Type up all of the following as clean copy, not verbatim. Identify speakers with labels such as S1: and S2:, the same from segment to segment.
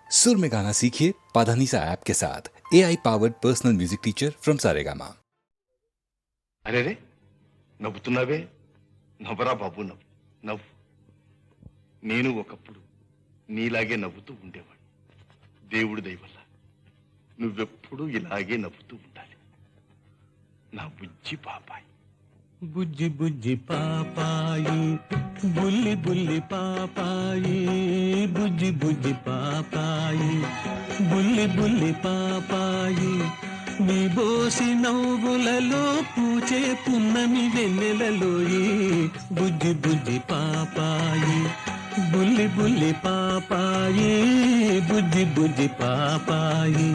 S1: सुर में गाना सीखिए पाधानीसा ऐप के साथ। AI powered personal music teacher from Saregama.
S2: అరే రే నవ్వుతున్నావే, నవ్వరా బాబు, నవ్వు నవ్వు. నేను ఒకప్పుడు నీలాగే నవ్వుతూ ఉండేవాడు. దేవుడి దయ వల్ల నువ్వెప్పుడు ఇలాగే నవ్వుతూ ఉండాలి నా బుజ్జి పాపాయి.
S3: బుజ్జి బుజ్జి పాపాయి, బుల్లి బుల్లి పాపాయి, బుజ్జి బుజ్జి పాపాయి, బుల్లి బుల్లి పాపాయి. నీ బోసి నవ్వులలో పూచే పున్నమి వెన్నెలలోయి, బుజ్జి బుజ్జి పాపాయి, బుల్లి బుల్లి పాపాయి, బుజ్జి బుజ్జి పాపాయి,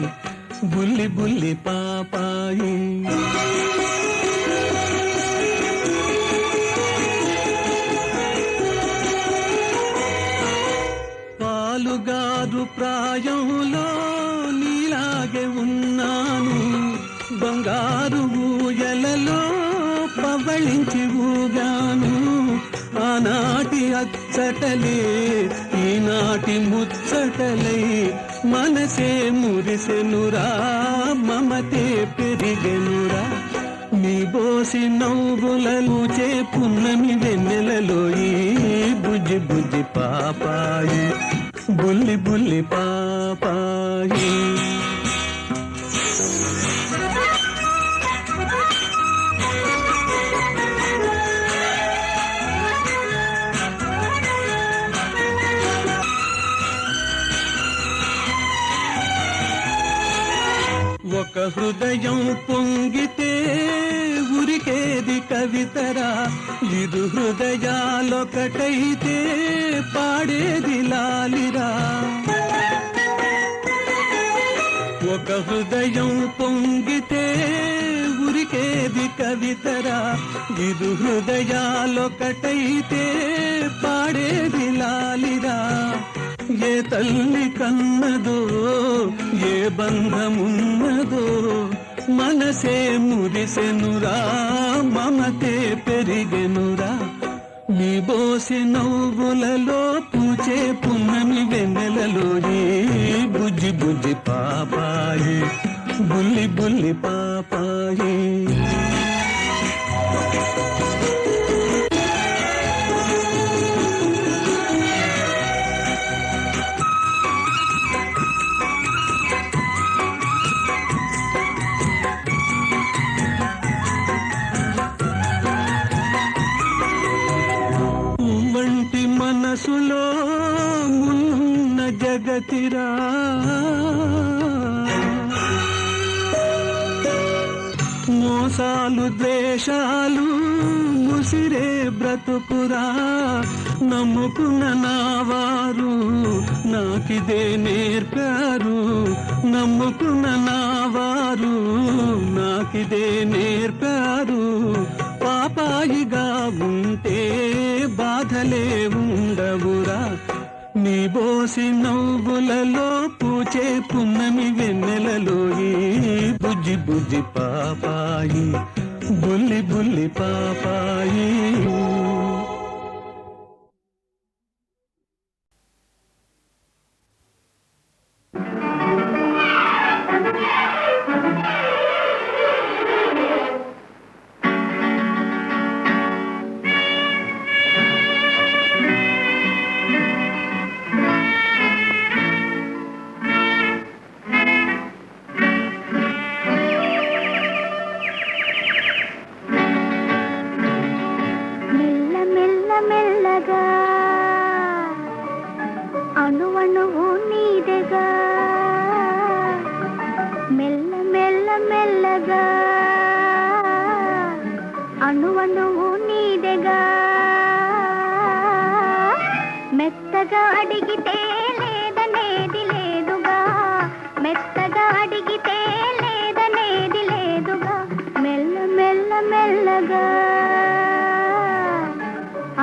S3: బుల్లి బుల్లి పాపాయి. పాలుగారు ప్రాయంలో నీలాగే ఉన్నాను, బంగారు ఊయలలో పవళించి ఊగాను. ఆనాటి అచ్చటలే ఈనాటి ముచ్చటలై మనసే మురిసెనురా, మమతే పెరిగెనురా. నీ బోసి నవ్వులను చే పున్నమి వెన్నెలలోయి, బుజ్జి బుజ్జి పాపాయి, బుల్లి బుల్లి పాపాయి. ఒక హృదయం పొంగితే ఉరికేది కవితరా, ఇరు హృదయాలొకటైతే పాడేది లాలిరా. ఒక హృదయం పొంగితే ఉరికేది కవితరా, ఇరు హృదయాలొకటైతే పాడేది లాలిరా. ఏ తల్లి కన్నదో, ఏ బంధమున్నదో, మనసే మురిసెనురా, మమతే పెరిగెనురా. నీ బోసి నవ్వులలో పూచే పున్నమి వెన్నెలలోయి, బుజ్జి బుజ్జి పాపాయి, బుల్లి బుల్లి పాపాయి. వంటి మనసులో మున్న జగతిరా, మోసాలు ద్వేషాలు ముసిరే బ్రతుకురా. నమ్ముకున్న నావారు నాకిదే నేర్పారు, నమ్ముకున్న నావారు నాకిదే నేర్పారు. పాపాయిగా ఉంటే బాధలే ఉండవురా. నీ బోసి నవ్వులలో పూచే పున్నమి వెన్నెలలోయి, బుజ్జి బుజ్జి పాపాయి, బుల్లి బుల్లి పాపాయి.
S4: అణువణువు నీదెగా, మెల్ల మెల్ల మెల్లగా, అణువణువు నీదెగా. మెత్తగా అడిగితే లేదనేది లేదుగా, మెత్తగా అడిగితే లేదనేది లేదుగా. మెల్ల మెల్ల మెల్లగా,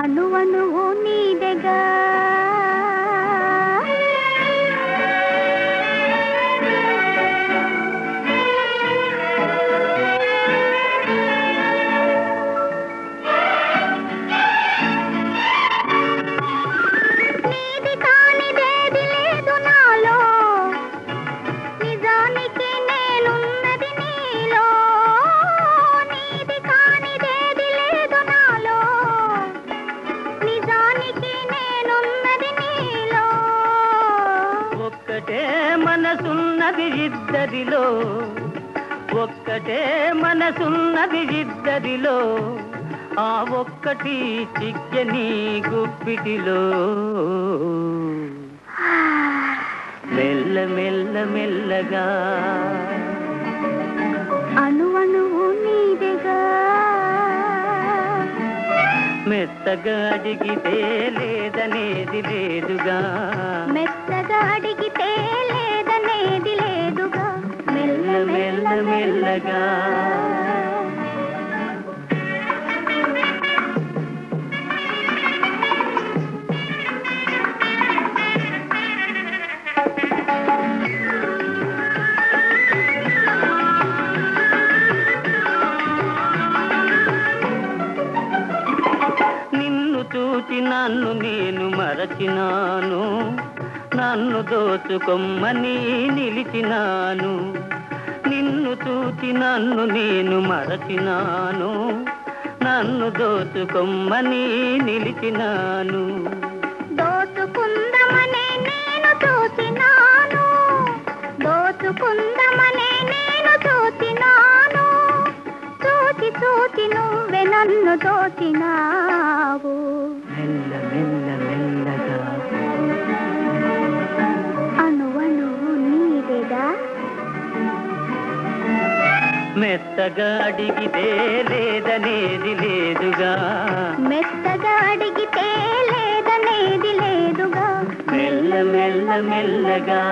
S4: అణువణువు నీదెగా. నీది కానిదే
S5: ఒక్కటే మనసున్నది ఇద్దరిలో, ఒక్కటే మనసున్నది ఇద్దరిలో, ఆ ఒక్కటి చిక్కని గుప్పిటిలో. మెల్ల మెల్ల మెల్లగా
S4: అణువణువు నీదెగా,
S5: మెత్తగా అడిగితే లేదనేది లేదుగా,
S4: మెత్తగా అడిగితే లేదనేది లేదుగా.
S5: మెల్ల మెల్ల మెల్లగా. చూచి నన్ను నేను మరచినాను, నన్ను దోచుకొమ్మని నిలిచినాను. నిన్ను చూచి నన్ను నేను మరచినాను, నన్ను దోచుకొమ్మని నిలిచినాను.
S4: దోచుకుందమనే నేను చూచినాను, దోచుకుందమనే నేను చూచినాను. చూచి చూచి నువ్వే నన్ను దోచినావు.
S5: మెల్ల మెల్ల మెల్లగా
S4: అణువణువు నీదెగా,
S5: మెత్తగా అడిగితే లేదనేది లేదుగా,
S4: మెత్తగా అడిగితే లేదనేది లేదుగా.
S5: మెల్ల మెల్ల మెల్లగా.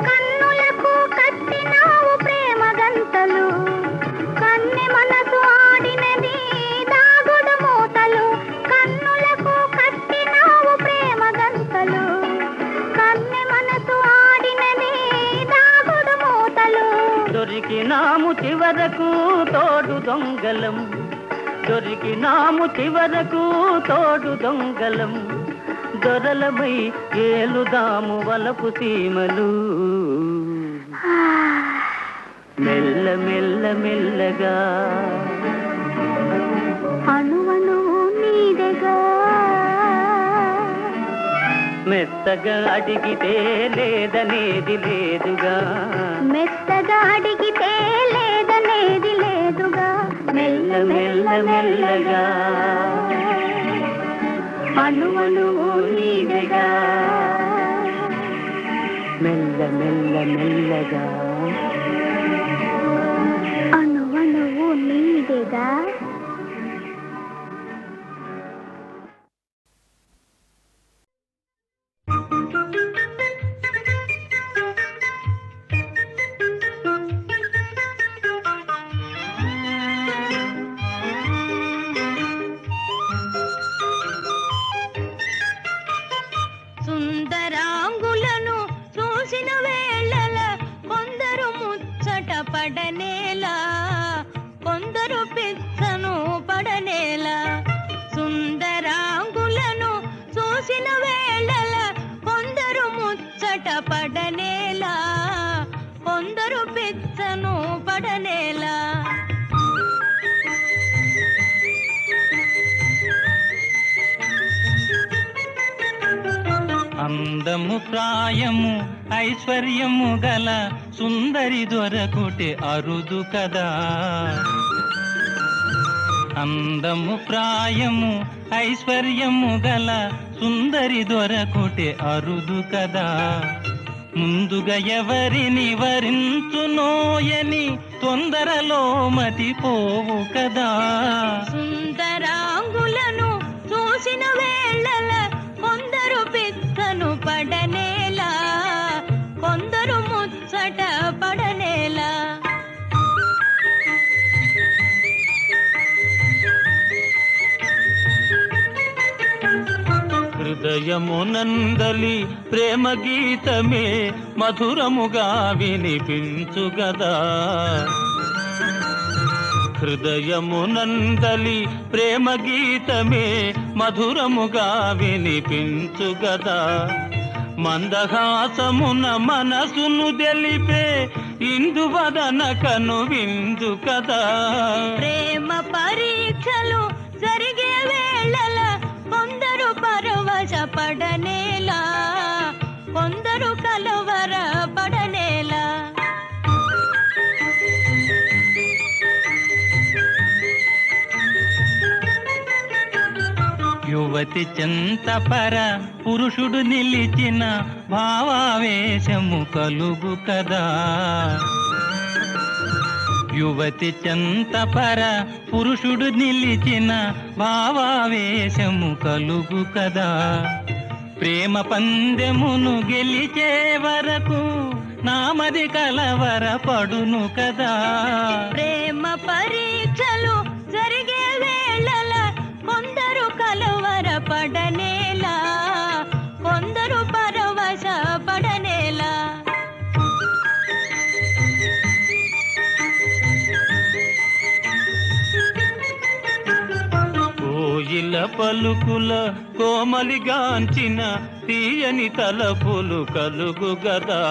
S4: కన్నులకు కట్టినావు ప్రేమ గంతలు, కన్నె మనసు ఆడినది దాగుడు మూతలు. కన్నులకు కట్టినావు ప్రేమ గంతలు, కన్నె మనసు ఆడినది దాగుడు మూతలు.
S5: దొరికినాము చివరకు తోడు దొంగలం, దొరికినాము చివరకు తోడు దొంగలం. దొరలమై ఏలుదాము వలపు సీమలు. మెల్ల మెల్ల మెల్లగా
S4: అణువణువు నీదెగా,
S5: మెత్తగా అడిగితే లేదనేది లేదుగా,
S4: మెత్తగా అడిగితే లేదనేది లేదుగా.
S5: మెల్ల మెల్ల మెల్లగా
S4: అణువణువు నీదెగా,
S5: మెల్ల మెల్ల మెల్లగా.
S4: అణువణువు నీదెగా.
S6: సుందరాంగులను చూసిన వేళల కొందరు ముచ్చట పడనేలా, కొందరు పిచ్చను పడనేలా. సుందరాంగులను చూసిన వేళల కొందరు ముచ్చట పడనేలా, కొందరు పిచ్చను పడనేలా.
S3: అందము ప్రాయము ఐశ్వర్యము గల సుందరి దొరకుటే అరుదు కదా. అందము ప్రాయము ఐశ్వర్యము గల సుందరి దొరకుటే అరుదు కదా. ముందుగా ఎవరిని వరించునోయని తొందరలో మతిపోవు కదా.
S6: సుందరాంగులను చూసిన వేళల కొందరు పిచ్చను పడనేలా, కొందరు ముచ్చట పడనేలా.
S3: హృదయమునందలి ప్రేమ గీతమే మధురముగా వినిపించుగదా. హృదయమునందలి ప్రేమ గీతమే మధురముగా వినిపించుగదా. మందహాసమున మనసును తెలిపే ఇందువదన కను విందు కదా.
S6: ప్రేమ పరీక్షలు జరిగే వేళల కొందరు పరవశ పడనేలా, కొందరు కలవర పడనేలా.
S3: యువతి చెంతపర పురుషుడు నిలిచిన భావావేశము కలుగు కదా. యువతి చెంతపర పురుషుడు నిలిచిన భావావేశము కలుగు కదా. ప్రేమ పందెమును గెలిచే వరకు నామది కలవర పడును కదా.
S6: ప్రేమ పరీక్షలు జరిగే వేళల కొందరు కలవర పడనేలా, కొందరు పరవశ పడనేలా.
S3: కోయిల పలుకుల కోమలిగాంచిన తీయని తలపులు కలుగు గదా.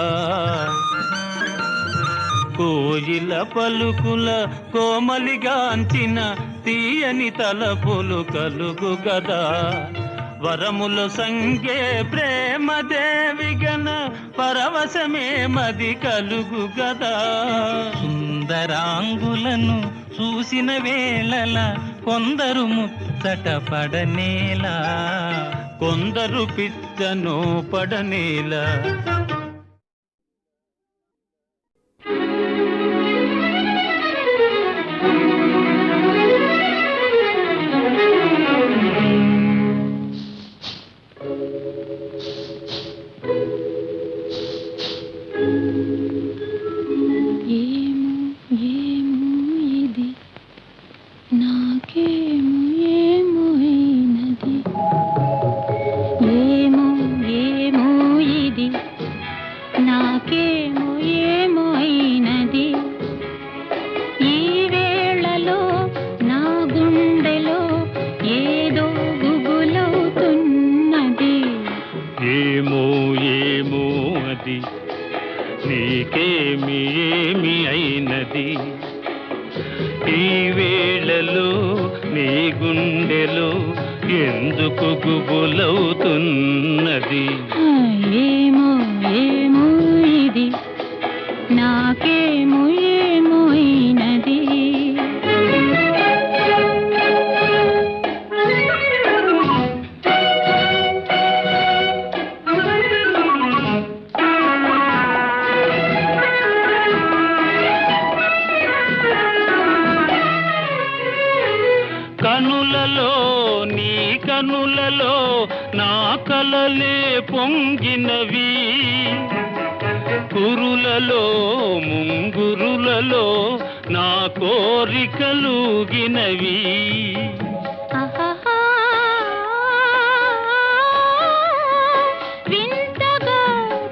S3: కోయిల పలుకుల కోమలిగాంచిన తీయని తలపులు కలుగు గదా. వరములు సంగే ప్రేమ దేవిగన పరవశమే మది కలుగు గదా. సుందరాంగులను చూసిన వేళల కొందరు ముచ్చట పడనేలా, కొందరు పిచ్చను పడనేలా. నీకేమి ఏమి అయినది ఈ వేళలో నీ గుండెలో ఎందుకు గుబులవుతున్నది?
S6: ఏమో ఏమో ఇది నాకేమో ఏమో అయినది.
S3: కనులలో నీ కనులలో నా కలలే పొంగినవి, కురులలో ముంగురులలో నా కోరికలుగినవి.
S6: వింతగా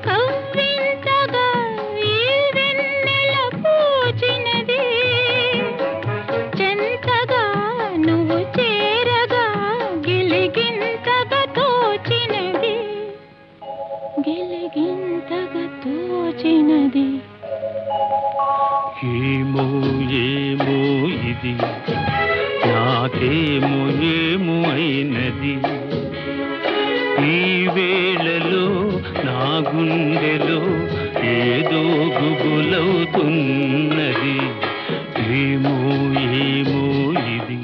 S6: కవ్వింతగా ఈ వెన్నెల పూచినది, చెంతగా నువ్వు చేరగా గిలిగింతగా తోచినది, గిలిగింతగా తోచినది.
S3: ఏమో ఏమో ఇది నాకేమో ఏమో అయినది ఈ వేళలో నా గుండెలో ఏదో గుబులవుతున్నది. ఏమో ఏమో ఇది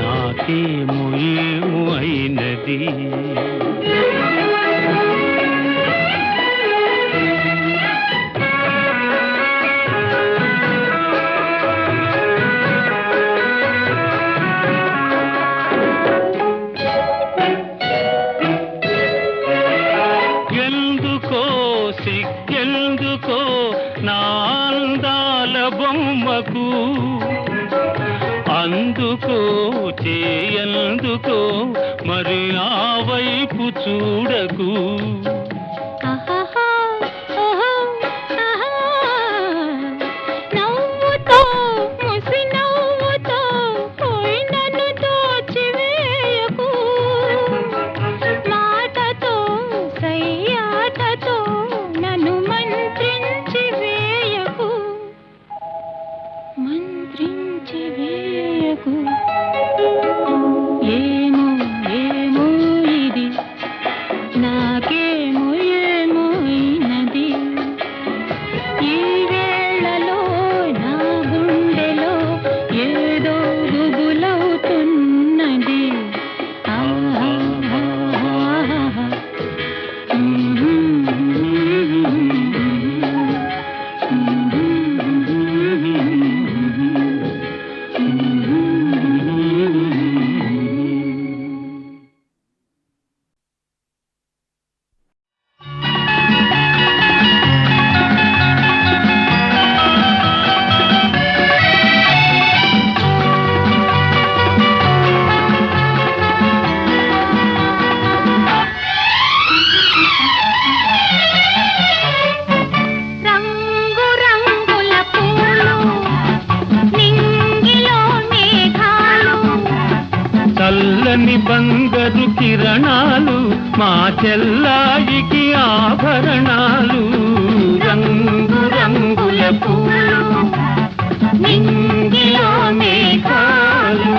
S3: నాకేమో ఏమో అయినది. సిగ్గెందుకో నా అందాల బొమ్మకు, అందుకో చేయందుకో మరి ఆ వైపు చూడకు.
S6: నవ్వుతో ముసి నవ్వుతో పోయినను దోచివేయకు, మాటతో సయ్య
S3: మా చెల్లాయికి ఆభరణాలు రంగు రంగుల పూలు నింగిలో మేఘాలు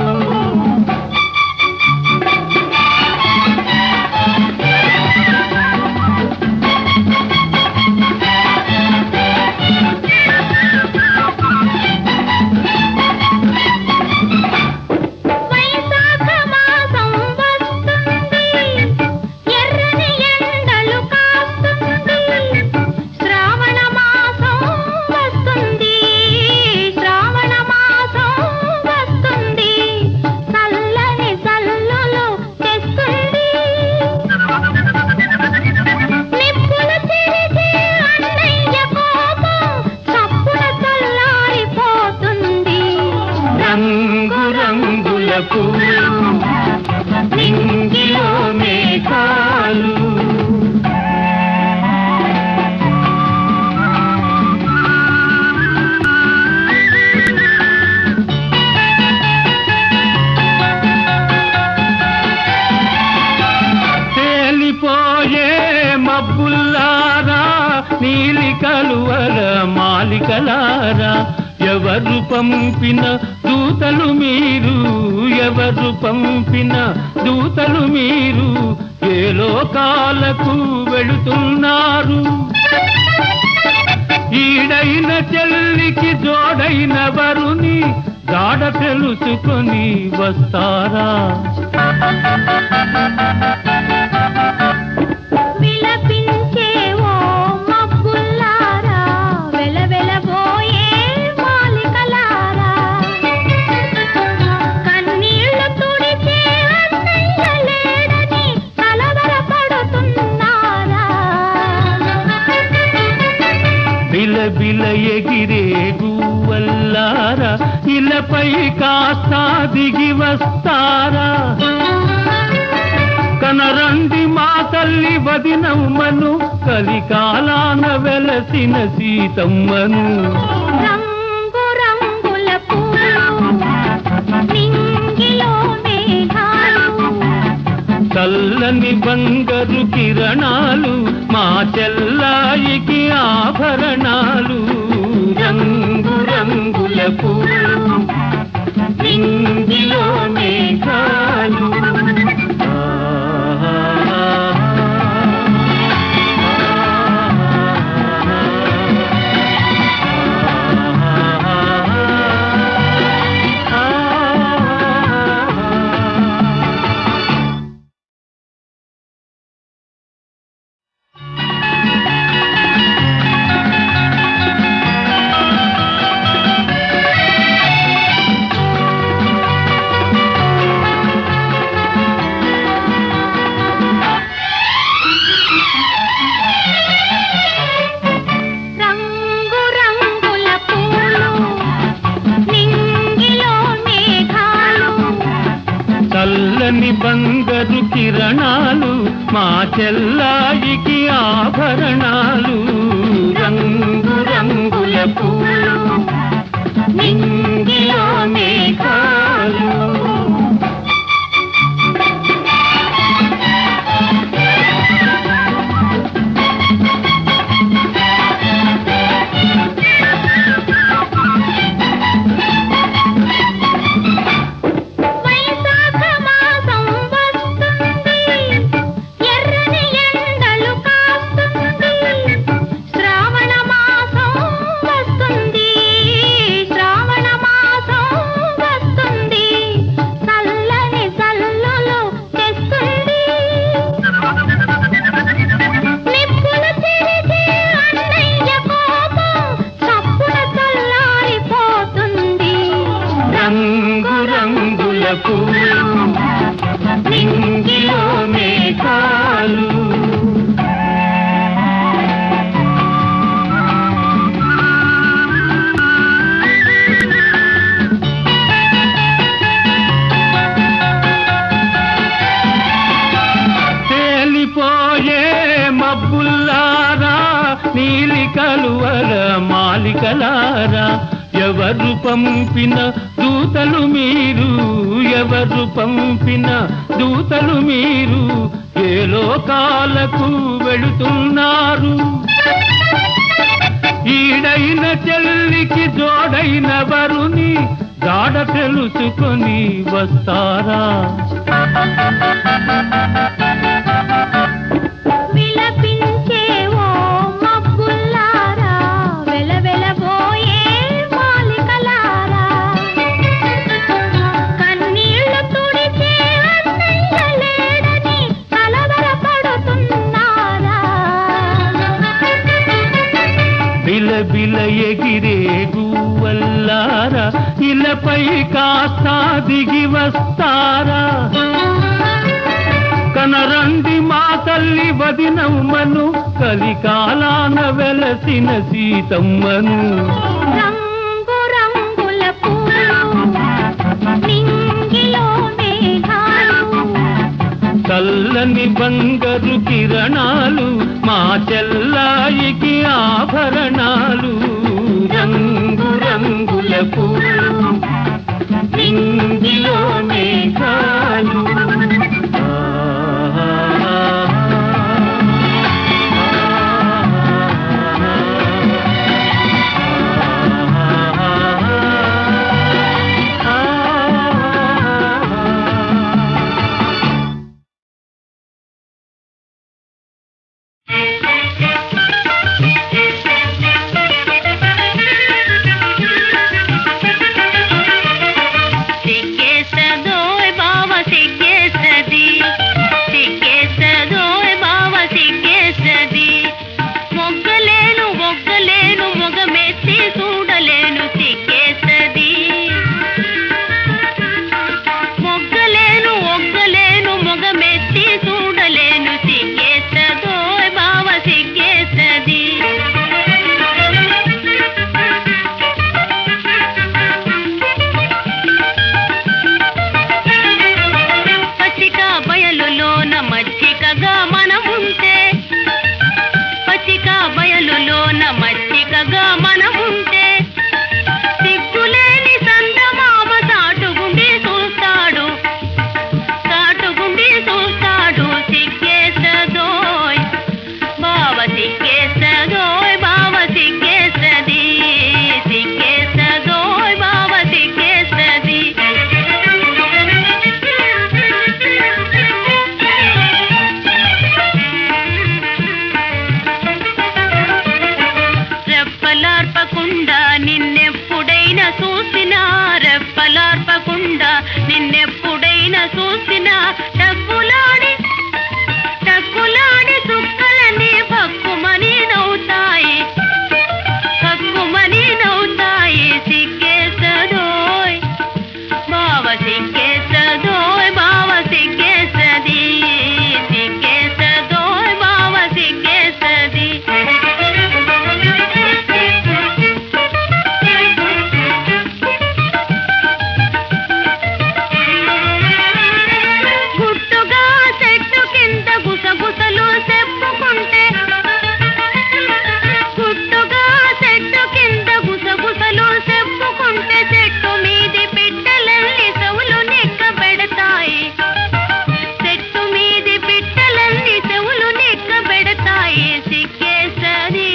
S3: నింగిలో మేఘాలు తేలిపోయే మబ్బుల్లారా నీలి కలువల మాలికలారా ఎవరు పంపిన దూతలు మీరు ఎవరు పంపిన దూతలు మీరు ఏ లోకాలకు వెళుతున్నారు ఈడైన చెల్లికి జోడైన వరుని జాడ తెలుసుకొని వస్తారా బిల ఎగిరే గువ్వల్లారా ఇలపై కాస్తా దిగి వస్తారా కనరండి మా తల్లి వదినమ్మను కలికాలాన వెలసిన సీతమ్మను
S6: రంగు రంగుల పూలు నింగిలో మేఘాలు
S3: చల్లని బంగారు కిరణాలు మా చెల్లాయికి ఆభరణాలు రంగు రంగుల పూలు నింగిలో మేఘాలు చల్లని బంగారు కిరణాలు మా చెల్లాయికి ఆభరణాలు రంగు రంగుల పూలు నింగిలో మేఘాలు పూలు నింగిలో మేఘాలు తేలిపోయే మబ్బుల్లారా నీలి కలువల మాలికలారా ఎవరు పంపిన దూతలు మీరు ఎవరు పంపిన దూతలు మీరు ఏ ఏ లోకాలకు వెళుతున్నారు. ఈడైన చెల్లికి జోడైన వరుని జాడ తెలుసుకొని వస్తారా?
S6: విలపించే ఓ మబ్బుల్లారా, వెలవెలబోయే మాలికలారా, కన్నీళ్లు తుడిచే అన్నయ్య లేడని కలవరపడుతున్నారా?
S3: బిలబిల ఎగిరే గువ్వల్లారా, ఇలపై కాస్త దిగి వస్తారా? కనరండి మా తల్లి వదినమ్మను, కలికాలాన వెలసిన సీతమ్మను.
S6: రంగు రంగుల పూలు, నింగిలో మేఘాలు,
S3: చల్లని బంగారు కిరణాలు, మా చెల్లాయికి ఆభరణాలు. రంగు రంగుల పూలు, నింగిలో మేఘాలు.
S6: సిగ్గేస్తదోయ్ బావ సిగ్గేస్తది, సిగ్గేస్తదోయ్ బావ సిగ్గేస్తది, మొగ్గలేను మొగ్గలేను మొగమెత్తి చూడలేను సిగ్గేస్తది, మొగ్గలేను ఒగ్గలేను మొగమెత్తి చూడలేను సిగ్గేస్తదోయ్ బావ సిగ్గేస్తది. పచ్చిక బయలులోన మచ్చికగా మనముంటే, పచ్చిక బయలులోన మచ్చికగా మనముంటే, సిగ్గులేని సందమామ సాటుగుండి చూస్తాడు, సాటుగుండి చూస్తాడు. సిగ్గేస్తదోయ్ బావ సిగ్గేస్తదోయ్ బావ సిగ్గేస్తది, సిగ్గేస్తదోయ్ బావ సిగ్గేస్తది. రెప్పలార్పకుండా నిన్నెప్పుడైనా చూసినా, రెప్పలార్పకుండా నిన్నెప్పుడైనా చూసినా, టక్కులాడి టక్కులాడి చుక్కలని భక్కుమని నవ్వుతాయి, భక్కుమని నవ్వుతాయి. సిగ్గేస్తదోయ్ బావ సిగ్గేస్తదోయ్ బావ సిగ్గేస్తది, సిగ్గేస్తదోయ్ బావ సిగ్గేస్తది. గుట్టుగా చెట్టు కింద గుసగుసలు చెప్పుకుంటే, గుట్టుగా చెట్టు కింద గుసగుసలు చెప్పుకుంటే, చెట్టు మీది పిట్టలల్లి చెవులు నెక్క పెడతాయి, చెట్టు మీది పిట్టలల్లి చెవులు నెక్క పెడతాయి. సిగ్గేస్తది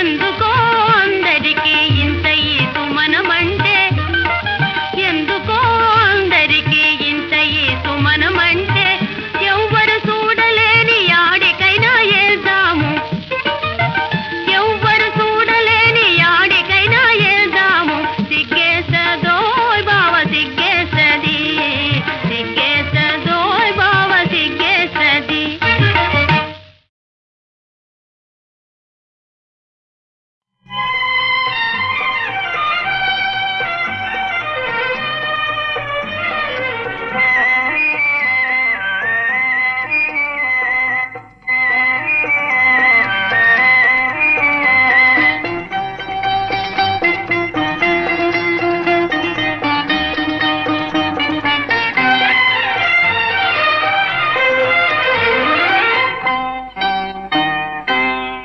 S6: ఎందుకో అందరికీ ఇంత ఈసు మనమంటే, ఎందుకో అందరికీ ఇంత ఈసు మనమంటే, ఎవ్వరు చూడలేని యాడికైనా వెళ్దాము, ఎవ్వరు చూడలేని యాడికైనా వెళ్దాము. సిగ్గేస్తదోయ్ బావ సిగ్గేస్తది, సిగ్గేస్తదోయ్ బావ సిగ్గేస్తది.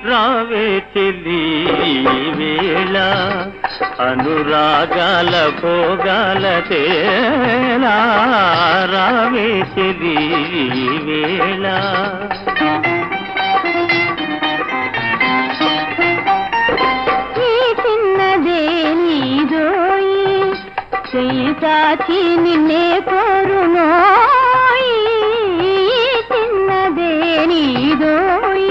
S3: రావే చెల్లి వేళ అనురాగాల భోగాల తేలా రావే చెలి వేళ
S4: ఈ చిన్నదే నీదోయి చెయ్యి చాచి నిన్నే కోరునోయి చిన్నదే నీదోయి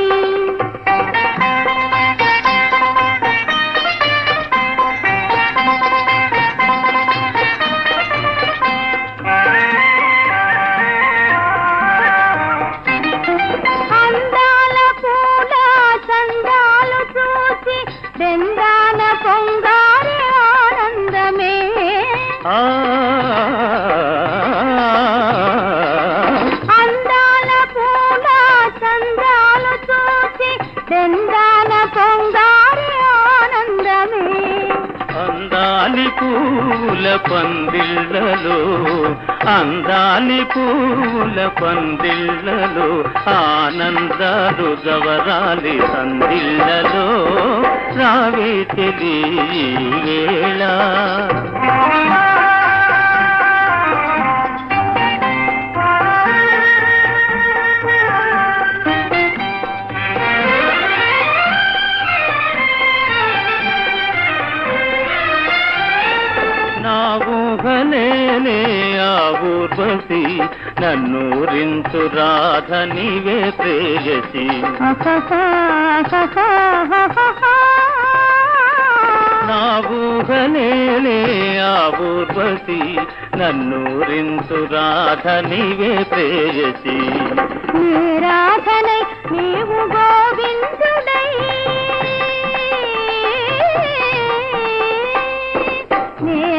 S4: అందాల పూల చందాలు చూసి బెందాన పొంగారి ఆనందమే అందాల పూల చందాలు చూసి బెందాన పొంగారి ఆనందమే
S3: అందాలి పూల పందిళ్ళలో అందాలి పూల పందిళ్ళలో ఆనందాలు జవరాలి సందిళ్ళలో రావే చెలి వేళ నా ఊహలేనే ఆ ఊర్వశి నన్నూరించు రాధ నీవే ప్రేయసి నా ఊహలేనే ఆ ఊర్వశి నన్నూరించు రాధ నీవే ప్రేయసి
S4: రాధనై నీవు గోవిందుడై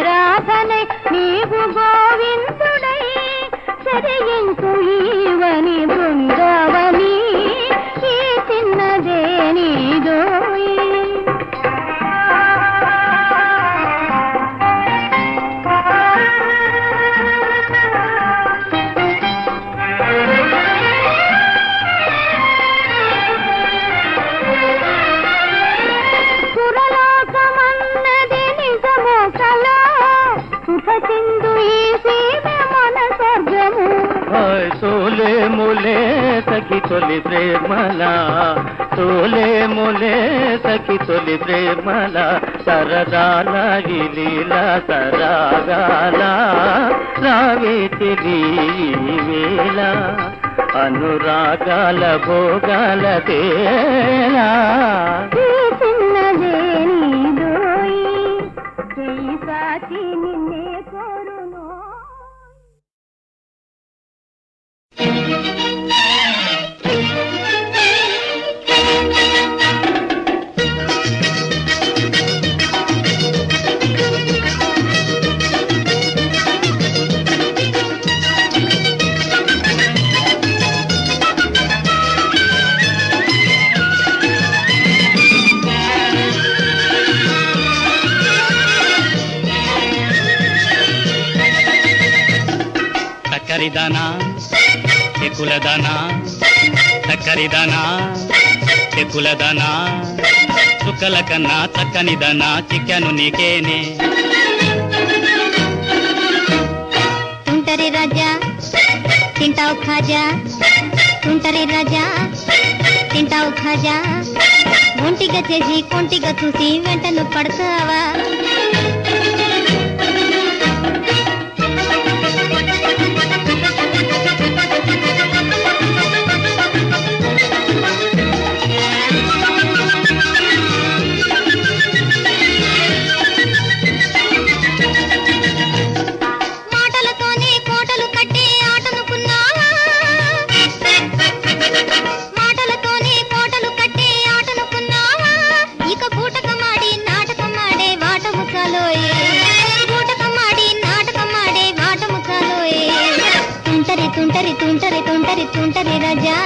S4: రాధనై నీవు గోవిందుడై సరియించు ఈవని బృందావని ఈ చిన్నదే నీదోయి సురలోకమన్నది నిజమో కలా సుఖ సింధు ఈ సీమ మన స్వర్గము
S3: సోలే ములే సఖి తొలి ప్రేమల సోలే ములే సఖి తొలి ప్రేమల సరదాల లీల సరాగాల రావే చెలి వేళ అనురాగాల భోగాల తేలా
S4: చిన్నదే నీదోయి చెయ్యి సాచి నిన్నే కోరునో
S3: చక్కరిదానా చెక్కులదానా చక్కరిదానా చెక్కులదానా చుక్కల కన్నా చక్కనిదానా చిక్కాను నీకేనే
S6: తుంటరి రాజా తింటావు ఖాజా తుంటరి రాజా తింటావు ఖాజా ఒంటిగా చేసి కొంటిగా చూసి వెంటను పడతావా మాటలతోనే కోటలు కట్టి ఆటనుకున్నావా మాటలతోనే కోటలు కట్టి ఆటనుకున్నావా ఇక బూటకమాడి నాటకమాడే వాటము చాలోయే బూటకమాడి నాటకమాడే వాటము చాలోయే తుంటరి తుంటరి తుంటరి తుంటరి తుంటరి రాజా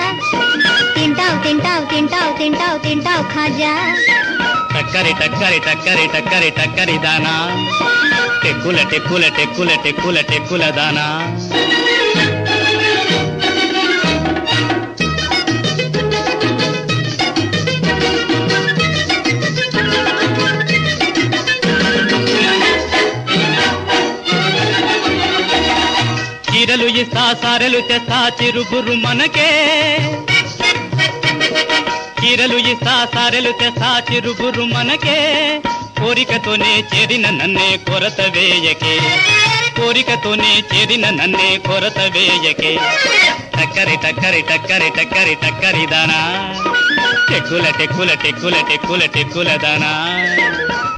S6: తింటావు తింటావు తింటావు తింటావు తింటావు ఖాజా
S3: టక్కరి టక్కరి టక్కరి టక్కరి టక్కరి దానా టెక్కుల టెక్కుల టెక్కుల టెక్కుల టెక్కుల దానా సారెలు తెస్తా చిరుగురు మనకే చీరలు ఇస్తా సారెలు తెస్తా చిరుగురు మనకే కోరికతోనే చేరిన నన్నే కొరత వేయకే కోరికతోనే చేరిన నన్నే కొరత వేయకే టక్కరి టక్కరి టక్కరి టక్కరి టక్కరి దానా టెక్కుల టెక్కుల టెక్కుల టెక్కుల టెక్కుల దానా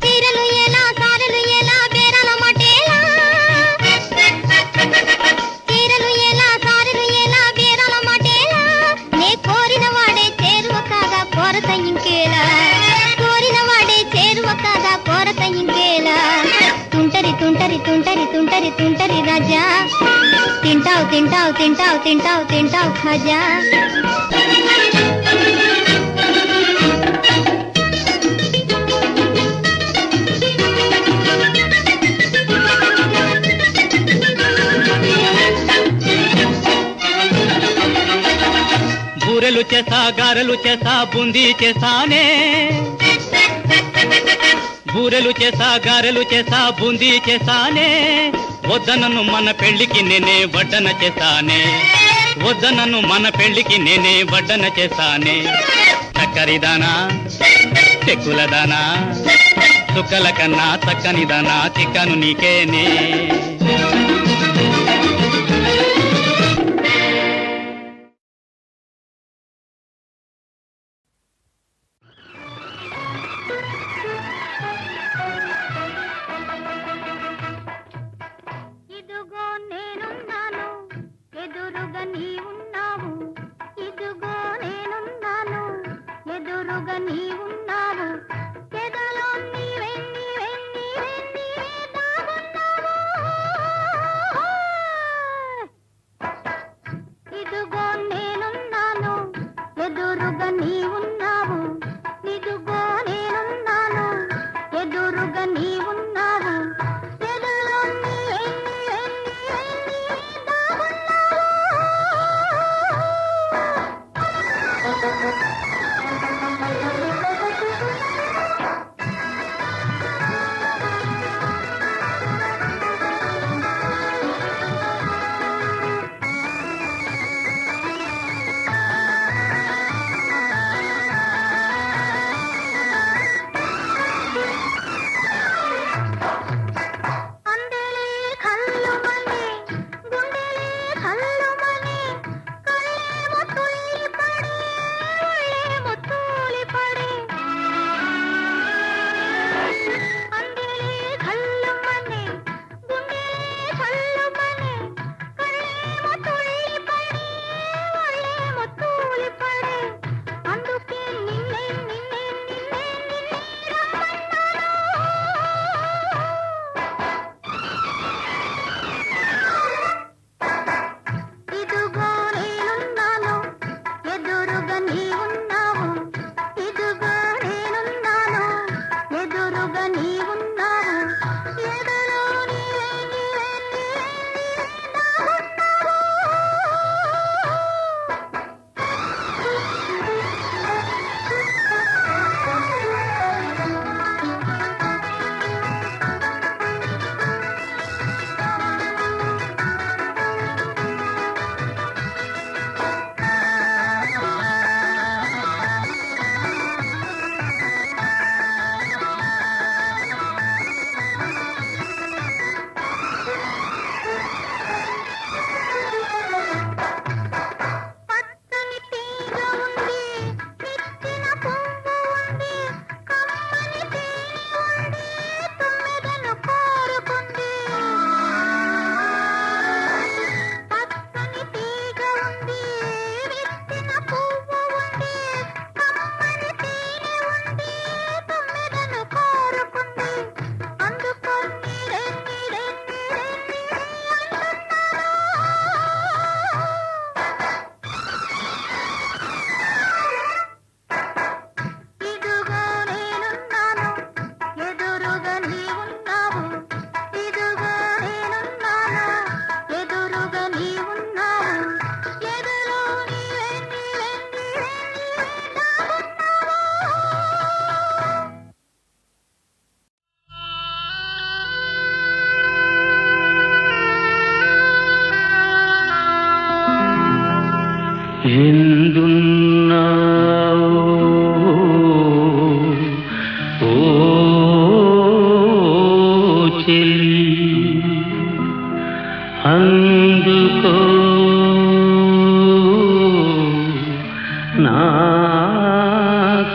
S6: చీరలు ఎలా సారెలు ఎలా బేరాల మటేలా చీరలు ఎలా సారెలు ఎలా బేరాల మటేలా నే కోరిన వాడే చేరువ కాగా కొరత ఇంకేలా కోరిన వాడే చేరువ కాగా కొరత ఇంకేలా తుంటరి తుంటరి తుంటరి తుంటరి తుంటరి రాజా తింటావు తింటావు తింటావు తింటావు తింటావు ఖజా
S3: బూరెలు చేసా గారెలు చేసా బూందీ చేసానే బూరెలు చేసా గారెలు చేసా బూందీ చేసానే వద్దనను మన పెళ్లికి నేనే వడ్డన చేసానే వద్దనను మన పెళ్లికి నేనే వడ్డన చేసానే చక్కరిదానా టెక్కులదానా చుక్కల కన్నా చక్కనిదానా చిక్కను నీకేనే
S4: ఇదిగో నేనున్నాను ఎదురుగా నీ ఉన్నావు ఇదిగో నేనున్నాను ఎదురుగా నీ ఉన్నావు ఎదలో నీవే నీవే నీవే నీవే దాగున్నావు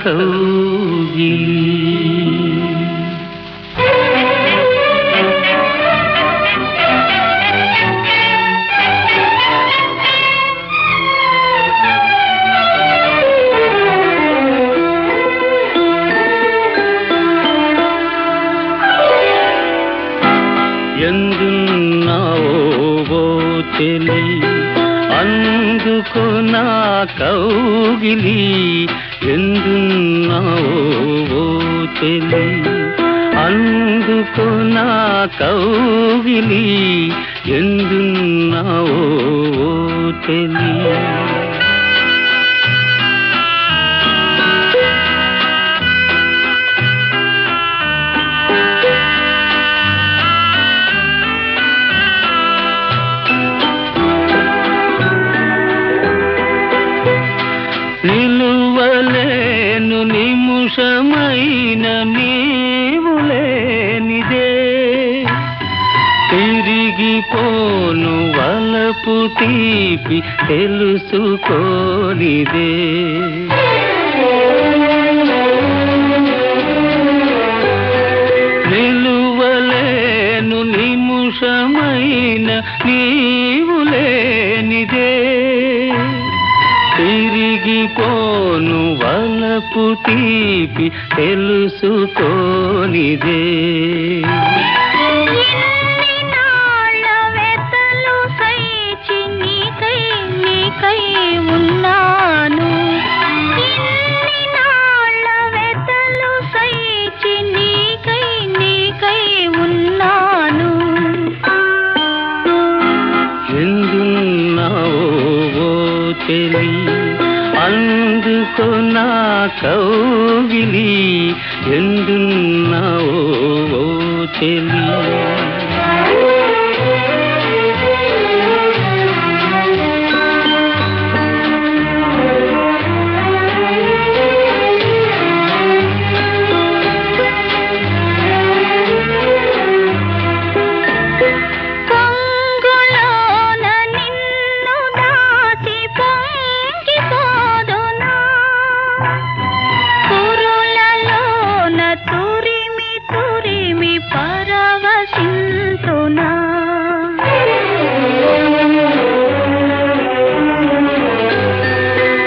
S5: కౌగిలి. ఎందున్నావో ఓ చెలి అందుకు నా కౌగిలి. ఎందున్నావో ఓ చెలి అందుకు నా కౌగిలి. ఎందున్నావో ఓ చెలి. నిలువలేను నిముషమైన నీవు లేనిదే. తిరిగిపోను వలపు తీపి తెలుసుకోనిదే. నిలువలేను నిముషమైన నీవు లేనిదే. తిరిగిపోను వలపు తీపి తెలుసుకోనిదే.
S4: నాళ్ళ వెతలు సైచి నీకై ఉన్నాను. ఇన్ని నాళ్ళ వెతలు సైచి నీకై ఉన్నాను.
S5: ఎందున్నావో ఓ చెలి అందుకు నా కౌగిలి. ఎందున్నావో ఓ చెలి.
S4: పొంగులోన నిన్ను దాచి పొంగిపోదునా. కురులలోన తురిమి తురిమి పరవశింతునా.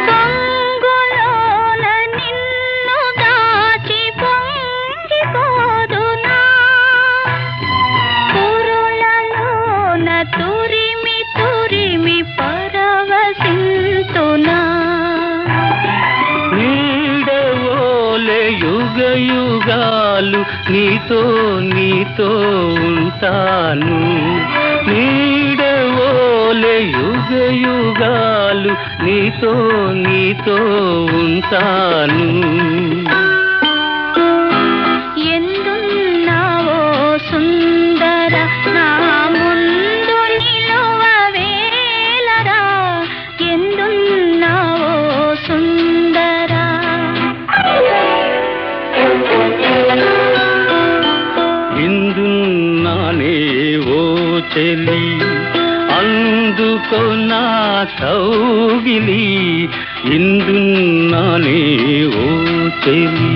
S4: పొంగులోన నిన్ను దాచి పొంగిపోదునా. కురులలోన తురిమి తురిమి పరవశింతునా.
S5: నీడవోలే యుగ యుగాలు నీతో ఉంటాను. నీడవోలే యుగ యుగాలు నీతో ఉంటాను.
S4: ఎందున్నావో సుందర నా ముందు నిలువవేలరా. ఎందున్నావో సుందర.
S5: ఎందున్నానే ఓ చెలి అందుకో నా కౌగిలి. ఎందున్నానే ఓ చెలి.